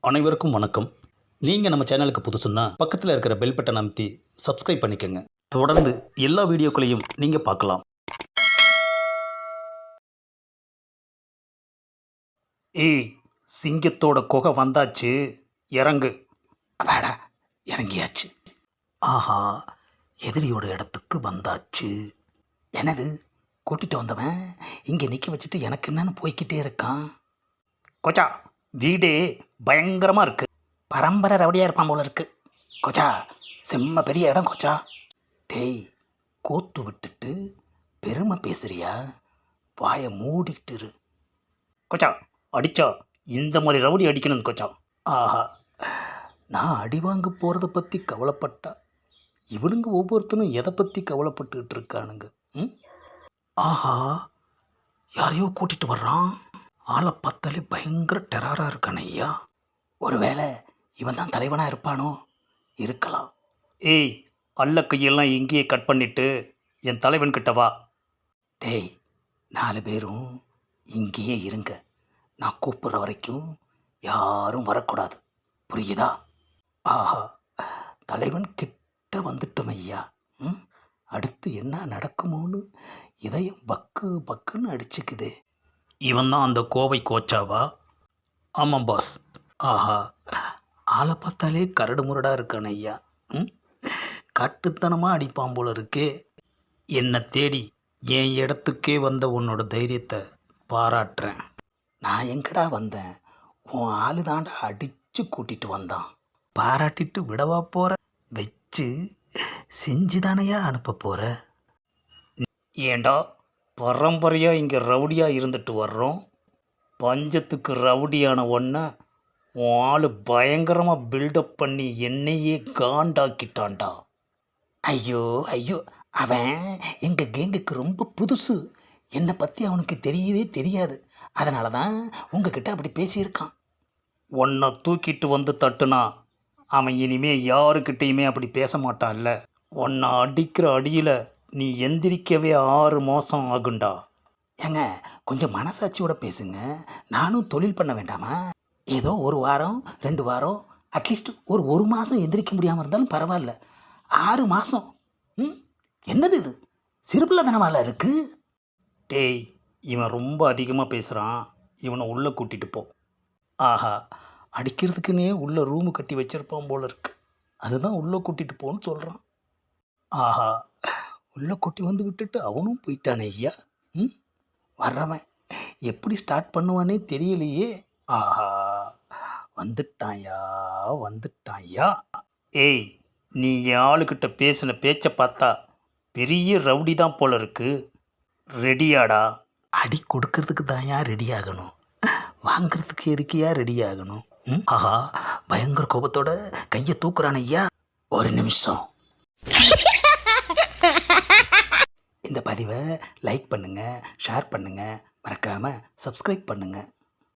அனைவருக்கும் வணக்கம். நீங்கள் நம்ம சேனலுக்கு புதுசுன்னா பக்கத்தில் இருக்கிற பெல் பட்டன் அமைத்தி சப்ஸ்கிரைப் பண்ணிக்கோங்க. தொடர்ந்து எல்லா வீடியோக்களையும் நீங்கள் பார்க்கலாம். ஏய், சிங்கத்தோட குகை வந்தாச்சு, இறங்கு. அப்பாடா, இறங்கியாச்சு. ஆஹா, எதிரியோட இடத்துக்கு வந்தாச்சு. எனது கூட்டிகிட்டு வந்தவன் இங்கே நிற்க வச்சுட்டு எனக்கு என்னன்னு போய்கிட்டே இருக்கான். கொச்சா, வீடே பயங்கரமாக இருக்கு. பரம்பரை ரவுடியாக இருப்பான் போல இருக்கு. கொச்சா, செம்ம பெரிய இடம் கொச்சா. டேய், கோத்து விட்டுட்டு பெருமை பேசுறியா? வாயை மூடிக்கிட்டு இரு. கொச்சா, அடிச்சா இந்த மாதிரி ரவுடி அடிக்கணும் கொச்சா. ஆஹா, நான் அடி வாங்க போகிறத பற்றி கவலைப்பட்டா இவனுங்க ஒவ்வொருத்தனும் எதை பற்றி கவலைப்பட்டுக்கிட்டு இருக்கானுங்க. ம், ஆஹா, யாரையோ கூட்டிகிட்டு வர்றான். ஆளை பார்த்தாலே பயங்கர டெரராக இருக்கானே ஐயா. ஒருவேளை இவன் தான் தலைவனாக இருப்பானோ? இருக்கலாம். ஏய், அல்ல கையெல்லாம் இங்கேயே கட் பண்ணிட்டு என் தலைவன் கிட்ட வா. டேய், 4 பேரும் இங்கேயே இருங்க. நான் கூப்பிட்ற வரைக்கும் யாரும் வரக்கூடாது, புரியுதா? ஆஹா, தலைவன் கிட்ட வந்துட்டோம் ஐயா. ம், அடுத்து என்ன நடக்குமோன்னு இதயம் பக்கு பக்குன்னு அடிச்சுக்குதே. இவன் தான் அந்த கோவை கோச்சாவா? ஆமாம் பாஸ். ஆஹா, ஆளை பார்த்தாலே கரடு முரடாக இருக்கான ஐயா. ம், காட்டுத்தனமாக அடிப்பான் போல இருக்கே. என்னை தேடி என் இடத்துக்கே வந்த உன்னோட தைரியத்தை பாராட்டுறேன். நான் எங்கடா வந்தேன்? உன் ஆளு தாண்டா அடித்து கூட்டிகிட்டு வந்தான். பாராட்டிட்டு விடவா போகிற? வச்சு செஞ்சு தானையா அனுப்ப போகிற? ஏண்டா, பரம்பரையாக இங்கே ரவுடியாக இருந்துட்டு வர்றோம். பஞ்சத்துக்கு ரவுடியான ஒன்றை உன் ஆள் பயங்கரமாக பில்டப் பண்ணி என்னையே காண்டாக்கிட்டான்டா. ஐயோ ஐயோ, அவன் எங்கள் கேங்குக்கு ரொம்ப புதுசு. என்னை பற்றி அவனுக்கு தெரியவே தெரியாது. அதனால தான் உங்ககிட்ட அப்படி பேசியிருக்கான். உன்னை தூக்கிட்டு வந்து தட்டுனா அவன் இனிமே யாருக்கிட்டேயுமே அப்படி பேச மாட்டான்ல. உன்னை அடிக்கிற அடியில் நீ எந்திரிக்கவே 6 மாதம் ஆகுண்டா. ஏங்க, கொஞ்சம் மனசாட்சியோட பேசுங்க. நானும் தொழில் பண்ண வேண்டாமா? ஏதோ 1 வாரம் 2 வாரம், அட்லீஸ்ட் ஒரு மாதம் எந்திரிக்க முடியாமல் இருந்தாலும் பரவாயில்ல. 6 மாதம்? ம், என்னது இது? சிறுபிள்ளை தனமால இருக்கு. டேய், இவன் ரொம்ப அதிகமாக பேசுகிறான். இவனை உள்ளே கூட்டிகிட்டு போ. ஆஹா, அடிக்கிறதுக்குன்னே உள்ளே ரூமு கட்டி வச்சிருப்பான் போல இருக்கு. அதுதான் உள்ளே கூட்டிகிட்டு போன்னு சொல்கிறான். ஆஹா, உள்ளே கூட்டி வந்து விட்டுட்டு அவனும் போயிட்டானே ஐயா. ம், வர்றவன் எப்படி ஸ்டார்ட் பண்ணுவானே தெரியலையே. ஆஹா, வந்துட்டாயா வந்துட்டாயா. ஏய், நீ என் ஆளுக்கிட்ட பேசின பேச்சை பார்த்தா பெரிய ரவுடி தான் போல இருக்கு. ரெடியாடா? அடி கொடுக்கறதுக்கு தான்யா ரெடி ஆகணும், வாங்கிறதுக்கு எதுக்கியா ரெடி ஆகணும்? ம், ஆஹா, பயங்கர கோபத்தோட கையை தூக்குறான் ஐயா. ஒரு நிமிஷம். இந்த பதிவை லைக் பண்ணுங்கள், ஷேர் பண்ணுங்கள், மறக்காமல் சப்ஸ்கிரைப் பண்ணுங்கள்.